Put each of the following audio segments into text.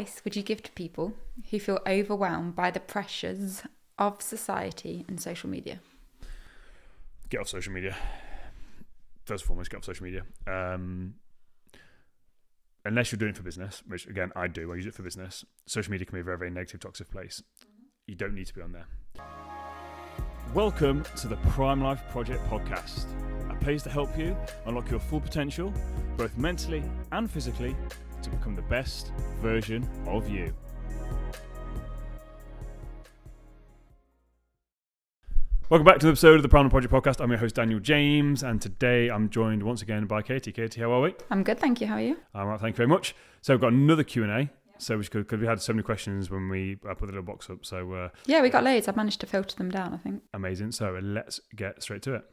advice would you give to people who feel overwhelmed by the pressures of society and social media? Get off social media. First and foremost, get off social media. Unless you're doing it for business, which again I do, I use it for business. Social media can be a very, very negative, toxic place. You don't need to be on there. Welcome to the Prime Life Project podcast, a place to help you unlock your full potential, both mentally and physically, to become the best version of you. Welcome back to the episode of the Prime Life Project podcast. I'm your host, Daniel James, and today I'm joined once again by Katie. Katie, how are we? I'm good, thank you. How are you? All right, thank you very much. So we've got another Q&A. So because we had so many questions when we put the little box up. So yeah, we got loads. I've managed to filter them down, I think. Amazing. So let's get straight to it.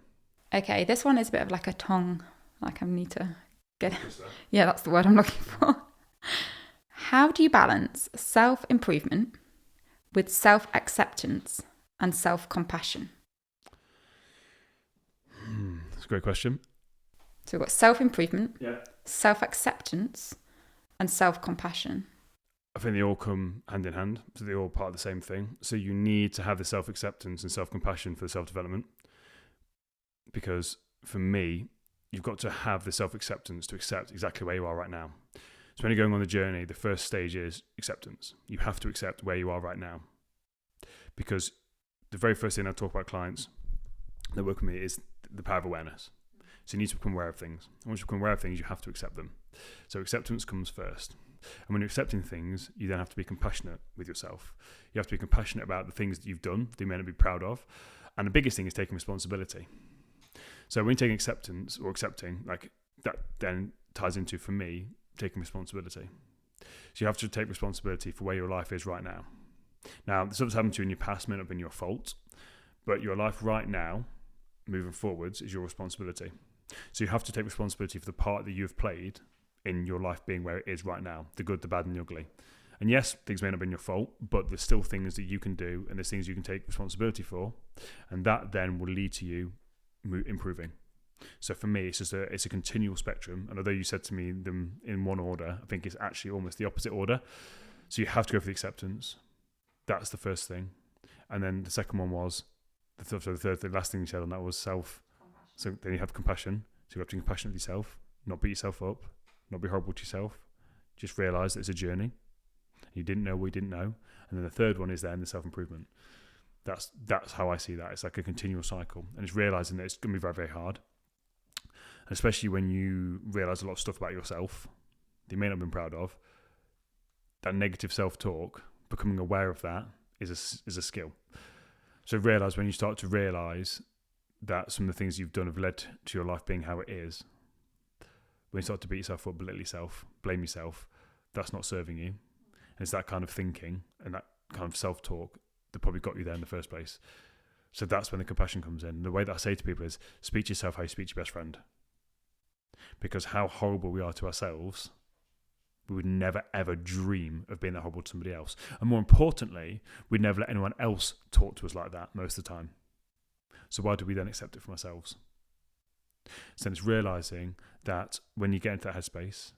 Okay, this one is a bit of like a tongue. Like I need to get it. Yeah, that's the word I'm looking for. How do you balance self-improvement with self-acceptance and self-compassion? That's a great question. So we've got self-improvement, Yeah. self-acceptance, and self-compassion. I think they all come hand in hand, so they're all part of the same thing. So you need to have the self-acceptance and self-compassion for the self-development. Because for me, you've got to have the self-acceptance to accept exactly where you are right now. So when you're going on the journey, the first stage is acceptance. You have to accept where you are right now. Because the very first thing I talk about clients that work with me is the power of awareness. So you need to become aware of things. And once you become aware of things, you have to accept them. So acceptance comes first. And when you're accepting things, you then have to be compassionate with yourself. You have to be compassionate about the things that you've done that you may not be proud of. And the biggest thing is taking responsibility. So when you take acceptance or accepting, like that then ties into, for me, taking responsibility. So you have to take responsibility for where your life is right now. Now, the stuff that's happened to you in your past may not have been your fault, but your life right now, moving forwards, is your responsibility. So you have to take responsibility for the part that you've played in your life being where it is right now, the good, the bad, and the ugly. And yes, things may not have been your fault, but there's still things that you can do, and there's things you can take responsibility for, and that then will lead to you improving. So for me, it's a continual spectrum. And although you said to me them in one order, I think it's actually almost the opposite order. So you have to go for the acceptance. That's the first thing. And then the second one was, the last thing you said on that was self. So then you have compassion. So you have to be compassionate with yourself, not beat yourself up, not be horrible to yourself. Just realise that it's a journey. You didn't know what you didn't know. And then the third one is then the self-improvement. That's how I see that. It's like a continual cycle. And it's realising that it's going to be very, very hard. And especially when you realise a lot of stuff about yourself that you may not have been proud of, that negative self-talk, becoming aware of that is a skill. So realise when you start to realise that some of the things you've done have led to your life being how it is, when you start to beat yourself up, belittle yourself, blame yourself, that's not serving you. And it's that kind of thinking and that kind of self-talk that probably got you there in the first place. So that's when the compassion comes in. The way that I say to people is, speak to yourself how you speak to your best friend. Because how horrible we are to ourselves, we would never ever dream of being that horrible to somebody else. And more importantly, we'd never let anyone else talk to us like that most of the time. So why do we then accept it from ourselves? So then it's realising that when you get into that headspace,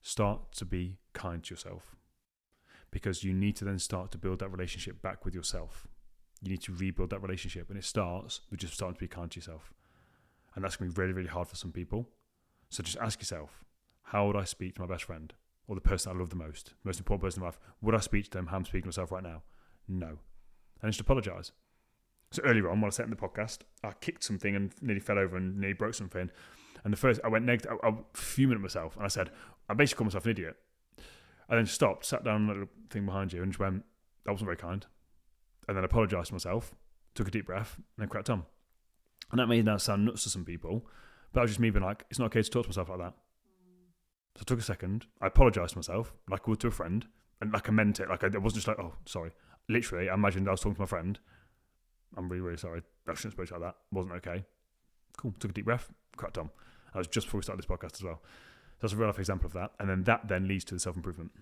start to be kind to yourself. Because you need to then start to build that relationship back with yourself. You need to rebuild that relationship, and it starts with just starting to be kind to yourself. And that's going to be really, really hard for some people. So just ask yourself, how would I speak to my best friend or the person I love the most important person in my life? Would I speak to them how I'm speaking to myself right now? No. And just apologise. So earlier on, while I was setting the podcast, I kicked something and nearly fell over and nearly broke something. And the first, I went negative, I fuming at myself, and I said, I basically called myself an idiot. I then stopped, sat down on the little thing behind you, and just went, that wasn't very kind. And then apologised to myself, took a deep breath, and then cracked on. And that may now sound nuts to some people, but that was just me being like, it's not okay to talk to myself like that. So I took a second, I apologised to myself, like I would to a friend, and like I meant it. Like I wasn't just like, oh, sorry. Literally, I imagined I was talking to my friend. I'm really, really sorry. I shouldn't have spoken like that. Wasn't okay. Cool. Took a deep breath, cracked on. That was just before we started this podcast as well. So that's a real life example of that. And then that then leads to the self-improvement.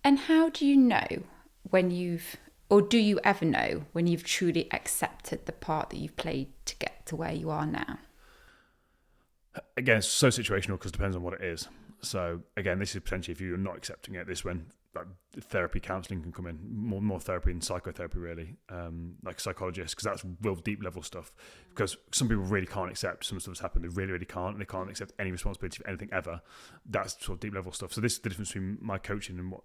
And how do you know when or do you ever know when you've truly accepted the part that you've played to get to where you are now? Again, it's so situational because it depends on what it is. So again, this is potentially if you're not accepting it, this when like therapy, counselling can come in, more therapy and psychotherapy really, like psychologists, because that's real deep level stuff. Because some people really can't accept some stuff that's happened. They really can't, and they can't accept any responsibility for anything ever. That's sort of deep level stuff. So this is the difference between my coaching and what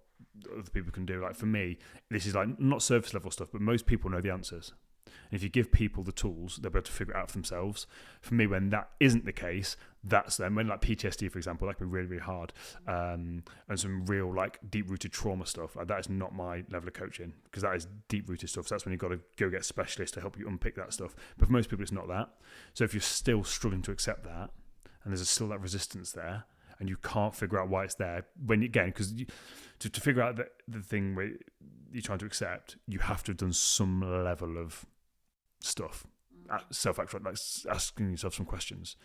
other people can do. Like for me, this is like not surface level stuff, but most people know the answers. And if you give people the tools, they'll be able to figure it out for themselves. For me, when that isn't the case, that's then when like PTSD, for example, that can be really, really hard. And some real like deep-rooted trauma stuff. Like, that is not my level of coaching, because that is deep-rooted stuff. So that's when you've got to go get specialists to help you unpick that stuff. But for most people, it's not that. So if you're still struggling to accept that, and there's still that resistance there, and you can't figure out why it's there, because to figure out the thing where you're trying to accept, you have to have done some level of stuff, self-actualization, like asking yourself some questions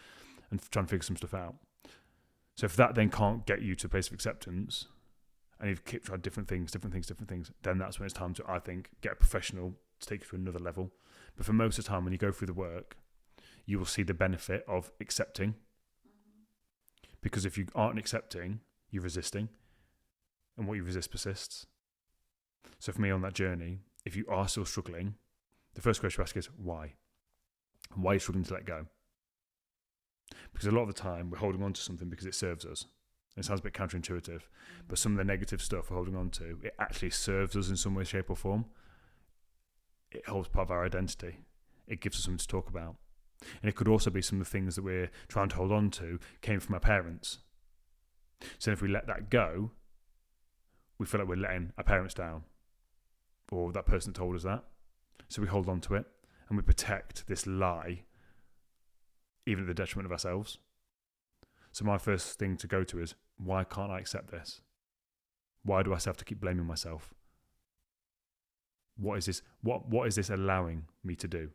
and trying to figure some stuff out. So if that then can't get you to a place of acceptance, and you've kept trying different things, then that's when it's time to, I think, get a professional to take you to another level. But for most of the time, when you go through the work, you will see the benefit of accepting. Because if you aren't accepting, you're resisting. And what you resist persists. So for me on that journey, if you are still struggling, the first question you ask is why? And why are you struggling to let go? Because a lot of the time we're holding on to something because it serves us. It sounds a bit counterintuitive, but some of the negative stuff we're holding on to, it actually serves us in some way, shape or form. It holds part of our identity. It gives us something to talk about. And it could also be some of the things that we're trying to hold on to came from our parents. So if we let that go, we feel like we're letting our parents down, or that person told us that. So we hold on to it and we protect this lie, even at the detriment of ourselves. So my first thing to go to is, why can't I accept this? Why do I have to keep blaming myself? What is this? What is this allowing me to do?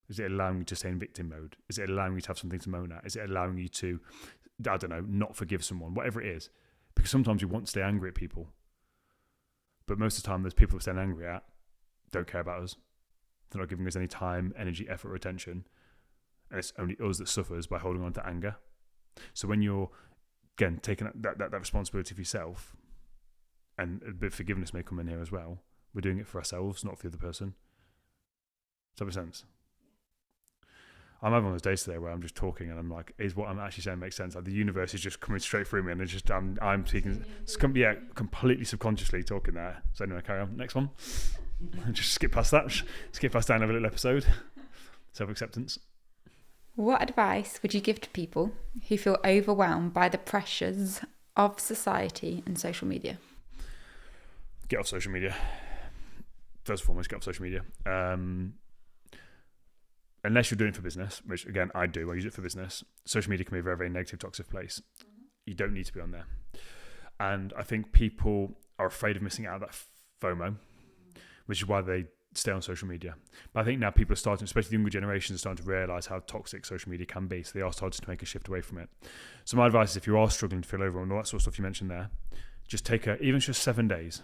Is it allowing you to stay in victim mode? Is it allowing you to have something to moan at? Is it allowing you to, I don't know, not forgive someone? Whatever it is. Because sometimes we want to stay angry at people. But most of the time, those people we're staying angry at don't care about us. They're not giving us any time, energy, effort, or attention. And it's only us that suffers by holding on to anger. So when you're, again, taking that responsibility for yourself, and a bit of forgiveness may come in here as well, we're doing it for ourselves, not for the other person. Does that make sense? I'm having one of those days today where I'm just talking and I'm like, is what I'm actually saying make sense? Like the universe is just coming straight through me, and it's just I'm speaking, completely subconsciously talking there. So anyway, carry on. Next one. Just skip past that. Skip past that and have a little episode. Self-acceptance. What advice would you give to people who feel overwhelmed by the pressures of society and social media? Get off social media. First and foremost, get off social media. Unless you're doing it for business, which again I do, I use it for business. Social media can be a very, very negative, toxic place. You don't need to be on there. And I think people are afraid of missing out on that FOMO, which is why they stay on social media. But I think now people are starting, especially the younger generations, are starting to realise how toxic social media can be. So they are starting to make a shift away from it. So my advice is, if you are struggling to feel overwhelmed, all that sort of stuff you mentioned there, just take even just 7 days.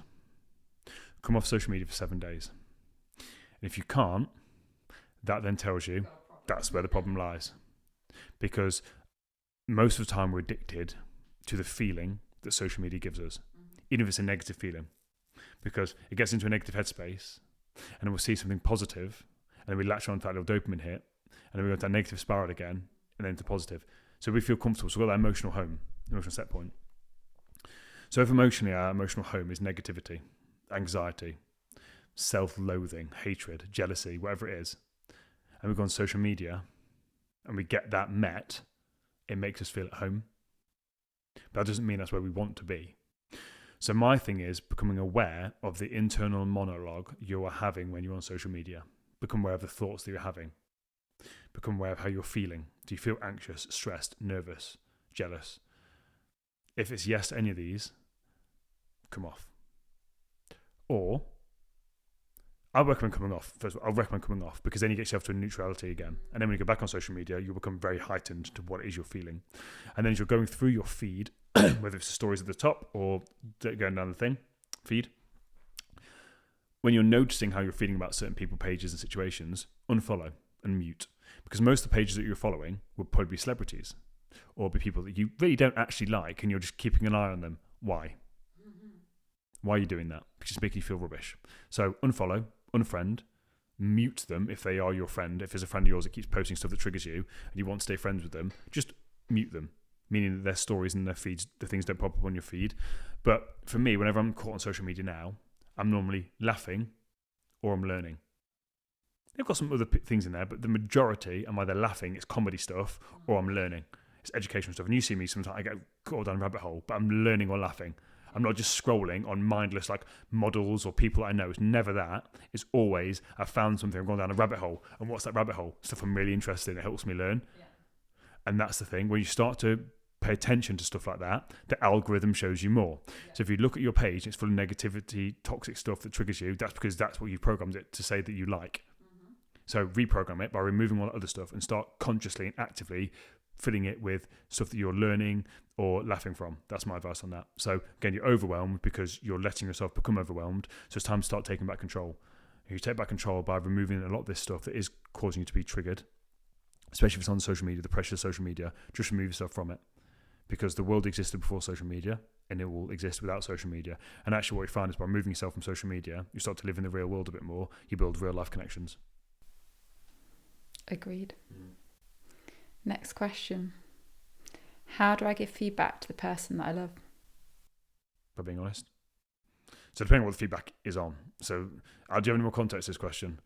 Come off social media for 7 days. And if you can't, that then tells you that's where the problem lies. Because most of the time we're addicted to the feeling that social media gives us, even if it's a negative feeling. Because it gets into a negative headspace, and then we'll see something positive, and then we latch on to that little dopamine hit, and then we go into that negative spiral again, and then into positive. So we feel comfortable. So we've got that emotional home, emotional set point. So if emotionally our emotional home is negativity, anxiety, self-loathing, hatred, jealousy, whatever it is, and we go on social media and we get that met, it makes us feel at home. But that doesn't mean that's where we want to be. So my thing is becoming aware of the internal monologue you are having when you're on social media. Become aware of the thoughts that you're having. Become aware of how you're feeling. Do you feel anxious, stressed, nervous, jealous? If it's yes to any of these, come off. Or I recommend coming off. First of all, I recommend coming off, because then you get yourself to a neutrality again. And then when you go back on social media, you'll become very heightened to what it is you're feeling. And then as you're going through your feed, whether it's the stories at the top or going down the feed, when you're noticing how you're feeling about certain people, pages and situations, unfollow and mute. Because most of the pages that you're following will probably be celebrities or be people that you really don't actually like, and you're just keeping an eye on them. Why? Why are you doing that? Because it's making you feel rubbish. So unfollow, unfriend, mute them if they are your friend. If there's a friend of yours that keeps posting stuff that triggers you and you want to stay friends with them, just mute them, meaning that their stories and their feeds, the things don't pop up on your feed. But for me, whenever I'm caught on social media now, I'm normally laughing or I'm learning. They've got some other things in there, but the majority, I'm either laughing, it's comedy stuff, or I'm learning. It's educational stuff. And you see me sometimes, I get caught down a rabbit hole, but I'm learning or laughing. I'm not just scrolling on mindless like models or people I know. It's never that. It's always, I've found something, I've gone down a rabbit hole. And what's that rabbit hole? Stuff I'm really interested in. It helps me learn. Yeah. And that's the thing. When you start to pay attention to stuff like that, the algorithm shows you more. Yeah. So if you look at your page, it's full of negativity, toxic stuff that triggers you. That's because that's what you've programmed it to say that you like. Mm-hmm. So reprogram it by removing all that other stuff and start consciously and actively filling it with stuff that you're learning or laughing from. That's my advice on that. So again, you're overwhelmed because you're letting yourself become overwhelmed. So it's time to start taking back control. You take back control by removing a lot of this stuff that is causing you to be triggered, especially if it's on social media, the pressure of social media. Just remove yourself from it, because the world existed before social media and it will exist without social media. And actually what you find is by removing yourself from social media, you start to live in the real world a bit more. You build real life connections. Agreed. Next question. How do I give feedback to the person that I love? By being honest. So depending on what the feedback is on. So do you have any more context to this question?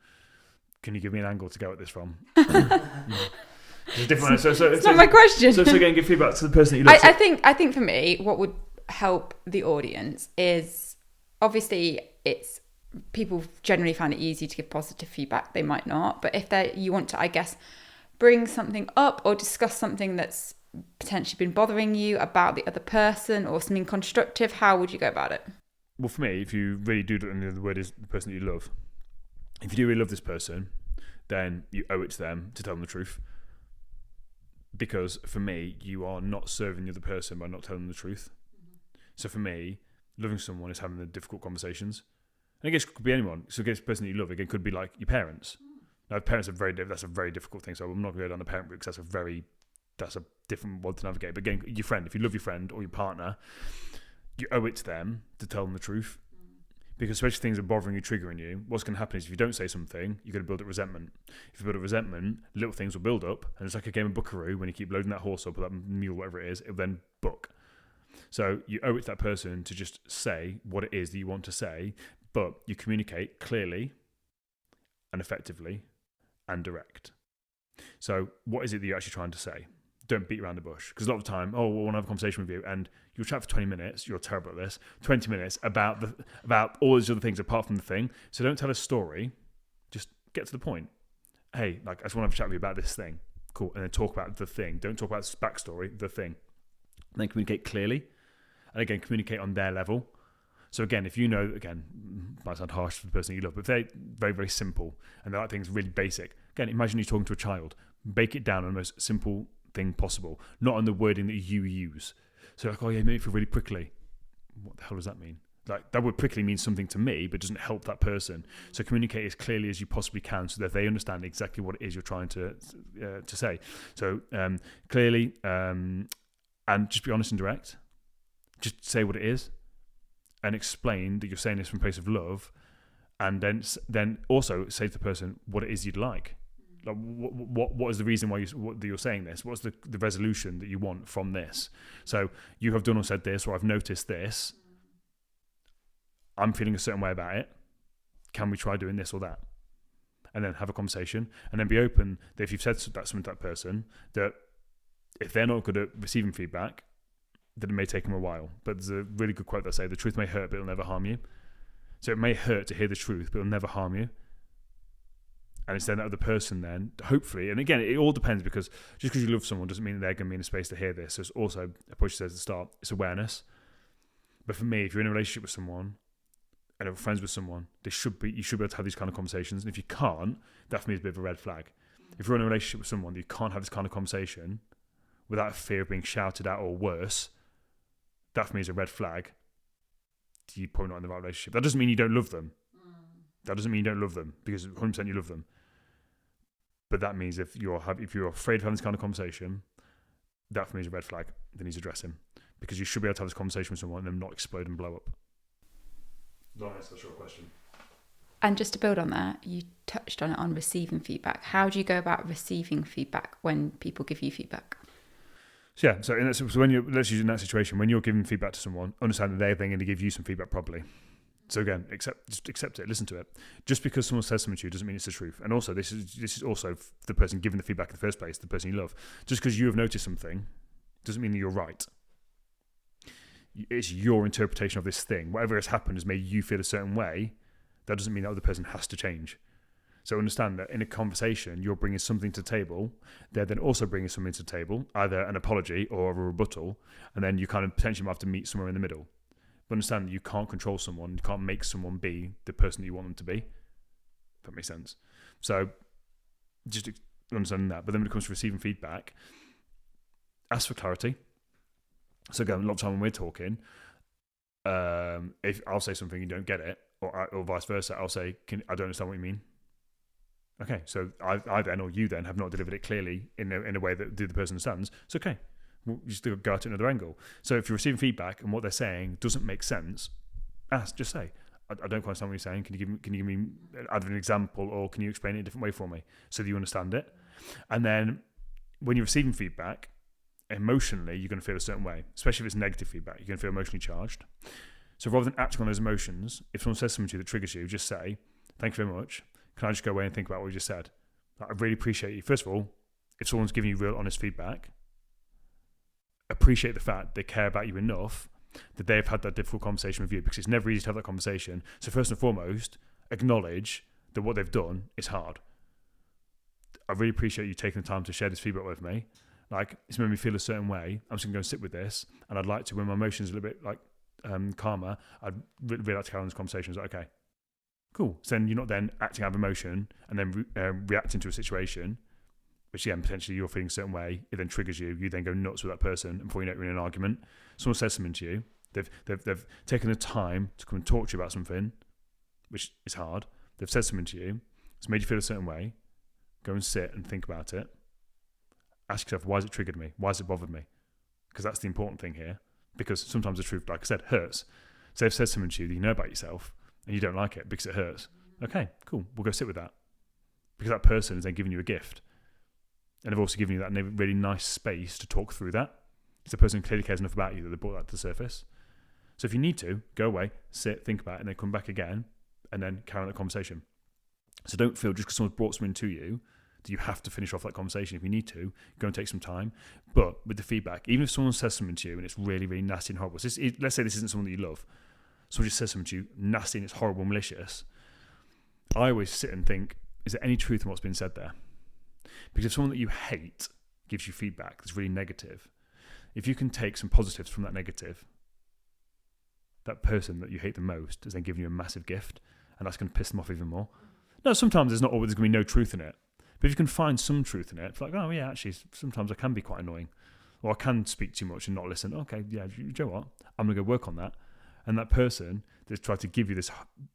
Can you give me an angle to go at this from? It's different. It's not my question. So again, give feedback to the person that you love. I think for me, what would help the audience is, obviously it's, people generally find it easy to give positive feedback. They might not, but if you want to, I guess, bring something up or discuss something that's potentially been bothering you about the other person or something constructive, how would you go about it? Well, for me, if you really do, and the word is the person that you love, if you do really love this person, then you owe it to them to tell them the truth. Because for me, you are not serving the other person by not telling them the truth. Mm-hmm. So for me, loving someone is having the difficult conversations. And I guess it could be anyone. So I guess the person that you love, again, could be like your parents. Now, parents are that's a very difficult thing. So I'm not going to go down the parent route because that's a different one to navigate. But again, your friend, if you love your friend or your partner, you owe it to them to tell them the truth. Because especially things are bothering you, triggering you, what's going to happen is if you don't say something, you're going to build up resentment. If you build up resentment, little things will build up. And it's like a game of buckaroo. When you keep loading that horse up or that mule, whatever it is, it'll then buck. So you owe it to that person to just say what it is that you want to say, but you communicate clearly and effectively and direct. So what is it that you're actually trying to say? Don't beat around the bush. Because a lot of the time, I want to have a conversation with you, and you'll chat for 20 minutes, you're terrible at this, 20 minutes about all these other things apart from the thing. So don't tell a story, just get to the point. Hey, I just want to have a chat with you about this thing. Cool. And then talk about the thing. Don't talk about the backstory, the thing. And then communicate clearly. And again, communicate on their level. So again, if you know, again, might sound harsh for the person you love, but if they're very, very simple and they're like things really basic. Again, imagine you're talking to a child. Bake it down on the most simple thing possible, not on the wording that you use. So like, oh yeah, it made me feel really prickly. What the hell does that mean? Like, that word prickly means something to me, but doesn't help that person. So communicate as clearly as you possibly can so that they understand exactly what it is you're trying to say. So clearly, and just be honest and direct. Just say what it is. And explain that you're saying this from a place of love, and then also say to the person what it is you'd like. Like what is the reason why you're saying this? What's the resolution that you want from this? So you have done or said this, or I've noticed this. I'm feeling a certain way about it. Can we try doing this or that? And then have a conversation, and then be open that if you've said something to that person, that if they're not good at receiving feedback, that it may take them a while. But there's a really good quote that says, the truth may hurt, but it'll never harm you. So it may hurt to hear the truth, but it'll never harm you. And it's then that other person then, hopefully, and again, it all depends, because just because you love someone doesn't mean that they're going to be in a space to hear this. So it's also, I probably said at the start, it's awareness. But for me, if you're in a relationship with someone and are friends with someone, you should be able to have these kind of conversations. And if you can't, that for me is a bit of a red flag. If you're in a relationship with someone that you can't have this kind of conversation without fear of being shouted at or worse, that for me is a red flag. You're probably not in the right relationship. That doesn't mean you don't love them. That doesn't mean you don't love them, because 100% you love them. But that means if you're afraid of having this kind of conversation, that for me is a red flag that needs addressing. Because you should be able to have this conversation with someone and them not explode and blow up. Not answer a short question. And just to build on that, you touched on it on receiving feedback. How do you go about receiving feedback when people give you feedback? So yeah, so when let's use in that situation, when you're giving feedback to someone, understand that they're then going to give you some feedback probably. So again, just accept it, listen to it. Just because someone says something to you doesn't mean it's the truth. And also, this is also the person giving the feedback in the first place, the person you love. Just because you have noticed something doesn't mean that you're right. It's your interpretation of this thing. Whatever has happened has made you feel a certain way. That doesn't mean that other person has to change. So understand that in a conversation, you're bringing something to the table. They're then also bringing something to the table, either an apology or a rebuttal, and then you kind of potentially might have to meet somewhere in the middle. But understand that you can't control someone. You can't make someone be the person that you want them to be. If that makes sense. So just understanding that. But then when it comes to receiving feedback, ask for clarity. So again, a lot of time when we're talking, if I'll say something you don't get it, or vice versa, I'll say, I don't understand what you mean. Okay, so I then or you then have not delivered it clearly in a way that the other person understands. It's okay. We'll just go at it another angle. So if you're receiving feedback and what they're saying doesn't make sense, just say, I don't quite understand what you're saying. Can you give me either an example or can you explain it a different way for me so that you understand it? And then when you're receiving feedback, emotionally, you're going to feel a certain way, especially if it's negative feedback. You're going to feel emotionally charged. So rather than acting on those emotions, if someone says something to you that triggers you, just say, thank you very much. Can I just go away and think about what you just said? I really appreciate you. First of all, if someone's giving you real honest feedback, appreciate the fact they care about you enough that they've had that difficult conversation with you, because it's never easy to have that conversation. So first and foremost, acknowledge that what they've done is hard. I really appreciate you taking the time to share this feedback with me. Like, it's made me feel a certain way. I'm just going to go and sit with this, and I'd like to, when my emotions are a little bit like calmer, I'd really like to carry on this conversation. Is that okay? Cool. So then you're not then acting out of emotion and then reacting to a situation, which again, potentially you're feeling a certain way. It then triggers you. You then go nuts with that person, and before you know it, you're in an argument. Someone says something to you. They've taken the time to come and talk to you about something, which is hard. They've said something to you. It's made you feel a certain way. Go and sit and think about it. Ask yourself, why has it triggered me? Why has it bothered me? Because that's the important thing here. Because sometimes the truth, like I said, hurts. So they've said something to you that you know about yourself and you don't like it because it hurts. Okay, cool. We'll go sit with that. Because that person is then giving you a gift. And they've also given you that really nice space to talk through that. Because the person clearly cares enough about you that they brought that to the surface. So if you need to, go away, sit, think about it, and then come back again and then carry on the conversation. So don't feel just because someone's brought something to you that you have to finish off that conversation. If you need to, go and take some time. But with the feedback, even if someone says something to you and it's really, really nasty and horrible, so let's say this isn't someone that you love, someone just says something to you, nasty and it's horrible, malicious, I always sit and think, is there any truth in what's been said there? Because if someone that you hate gives you feedback that's really negative, if you can take some positives from that negative, that person that you hate the most is then giving you a massive gift, and that's going to piss them off even more. No, sometimes there's going to be no truth in it. But if you can find some truth in it, it's like, oh yeah, actually, sometimes I can be quite annoying. Or I can speak too much and not listen. Okay, yeah, you know what? I'm going to go work on that. And that person that's tried to give you this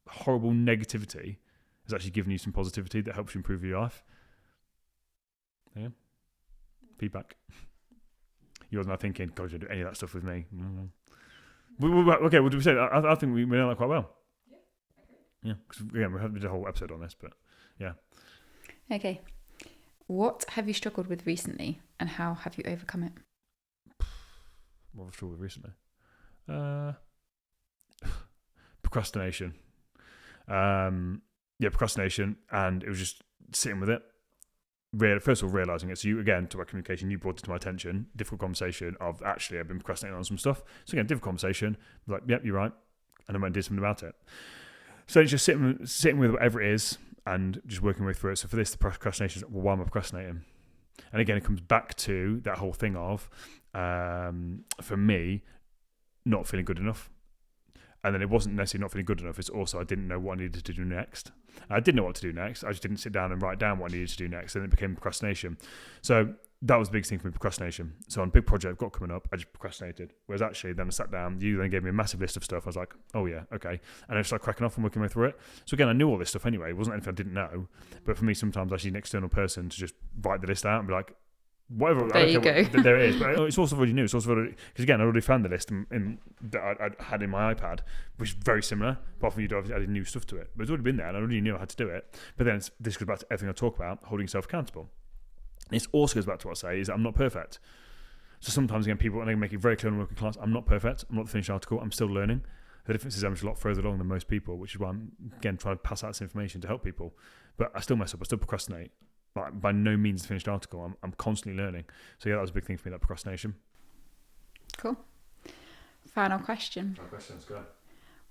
horrible negativity has actually given you some positivity that helps you improve your life. Yeah. Feedback. You're now thinking, God, you don't do any of that stuff with me. Okay, what do we say? I think we know that quite well. Yeah, because again, we did a whole episode on this, but yeah. Okay. What have you struggled with recently, and how have you overcome it? What have I struggled with recently? Procrastination. Procrastination, and it was just sitting with it. First of all, realising it. So you, again, to our communication, you brought it to my attention. Difficult conversation of, actually, I've been procrastinating on some stuff. So again, difficult conversation. Like, yep, you're right. And I went and did something about it. So it's just sitting with whatever it is and just working way through it. So for this, the procrastination is, well, why am I procrastinating? And again, it comes back to that whole thing of, for me, not feeling good enough. And then it wasn't necessarily not feeling good enough. It's also I didn't know what I needed to do next. I did know what to do next. I just didn't sit down and write down what I needed to do next. And it became procrastination. So that was the biggest thing for me, procrastination. So on a big project I've got coming up, I just procrastinated. Whereas actually then I sat down, you then gave me a massive list of stuff. I was like, oh yeah, okay. And I started cracking off and working my way through it. So again, I knew all this stuff anyway. It wasn't anything I didn't know. But for me, sometimes I need an external person to just write the list out and be like, whatever. There you go. There it is. But it's also already new. It's also because again, I already found the list that I had in my iPad, which is very similar. Apart from you'd obviously added new stuff to it, but it's already been there, and I already knew I had to do it. But then this goes back to everything I talk about, holding yourself accountable. And it also goes back to what I say is that I'm not perfect. So sometimes again, people, and I make it very clear in working class, I'm not perfect. I'm not the finished article. I'm still learning. The difference is I'm just a lot further along than most people, which is why I'm again trying to pass out this information to help people. But I still mess up. I still procrastinate. Like, by no means the finished article. I'm constantly learning. So yeah, that was a big thing for me, that procrastination. Cool. Final question. Let's go.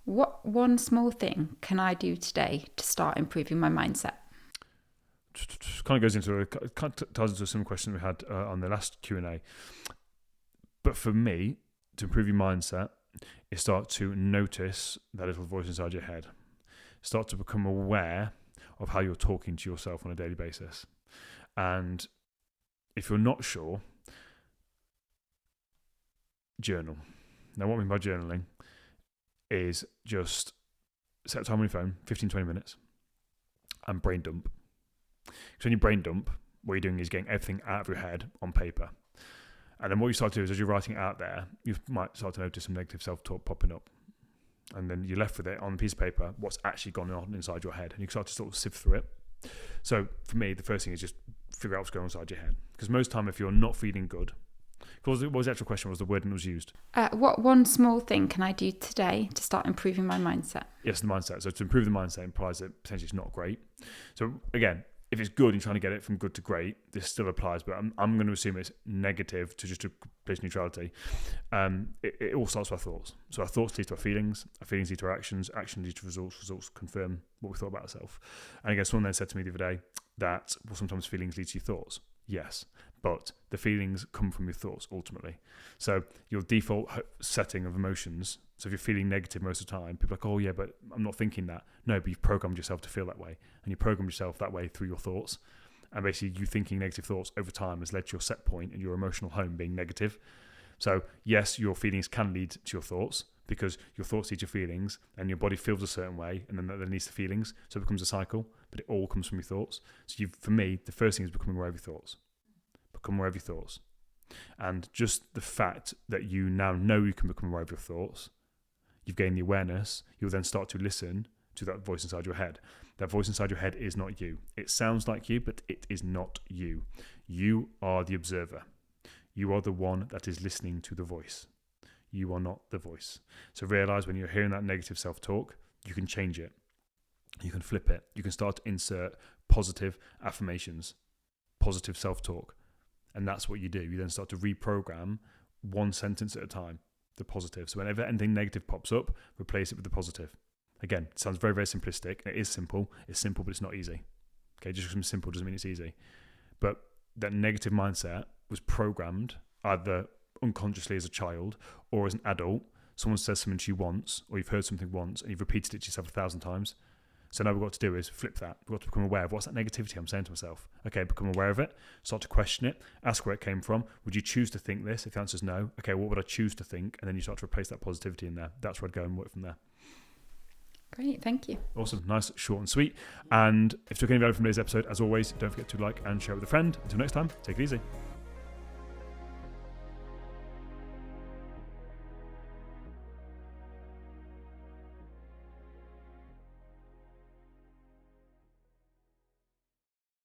What one small thing can I do today to start improving my mindset? Kind of ties into some question we had on the last Q&A. But for me, to improve your mindset, is start to notice that little voice inside your head. Start to become aware of how you're talking to yourself on a daily basis. And if you're not sure, journal. Now, what I mean by journaling is just set a time on your phone, 15-20 minutes, and brain dump. So when you brain dump, what you're doing is getting everything out of your head on paper. And then what you start to do is, as you're writing it out there, you might start to notice some negative self-talk popping up. And then you're left with it on a piece of paper, what's actually gone on inside your head. And you start to sort of sift through it. So for me, the first thing is just figure out what's going on inside your head. Because most time, if you're not feeling good, what was the actual question? What was the word that was used? What one small thing can I do today to start improving my mindset? Yes, the mindset. So to improve the mindset implies that potentially it's not great. So again, if it's good and you're trying to get it from good to great, this still applies, but I'm going to assume it's negative to just a place neutrality. It all starts with our thoughts. So our thoughts lead to our feelings lead to our actions lead to results confirm what we thought about ourselves. And again, someone then said to me the other day that, well, sometimes feelings lead to your thoughts. Yes, but the feelings come from your thoughts ultimately. So your default setting of emotions, so if you're feeling negative most of the time, people are like, oh yeah, but I'm not thinking that. No, but you've programmed yourself to feel that way. And you programmed yourself that way through your thoughts. And basically you thinking negative thoughts over time has led to your set point and your emotional home being negative. So yes, your feelings can lead to your thoughts because your thoughts lead to your feelings and your body feels a certain way and then that leads to feelings. So it becomes a cycle, but it all comes from your thoughts. So for me, the first thing is becoming aware of your thoughts. Become aware of your thoughts. And just the fact that you now know you can become aware of your thoughts, you've gained the awareness, you'll then start to listen to that voice inside your head. That voice inside your head is not you. It sounds like you, but it is not you. You are the observer. You are the one that is listening to the voice. You are not the voice. So realize when you're hearing that negative self-talk, you can change it. You can flip it. You can start to insert positive affirmations, positive self-talk. And that's what you do. You then start to reprogram one sentence at a time, the positive. So whenever anything negative pops up, replace it with the positive. Again, it sounds very, very simplistic. It is simple. It's simple, but it's not easy. Okay, just because it's simple doesn't mean it's easy. But that negative mindset was programmed either unconsciously as a child or as an adult. Someone says something to you once, or you've heard something once, and you've repeated it to yourself 1,000 times. So now what we've got to do is flip that. We've got to become aware of what's that negativity I'm saying to myself. Okay, become aware of it. Start to question it. Ask where it came from. Would you choose to think this? If the answer is no, okay, what would I choose to think? And then you start to replace that positivity in there. That's where I'd go and work from there. Great, thank you. Awesome, nice, short and sweet. And if you took any value from today's episode, as always, don't forget to like and share with a friend. Until next time, take it easy.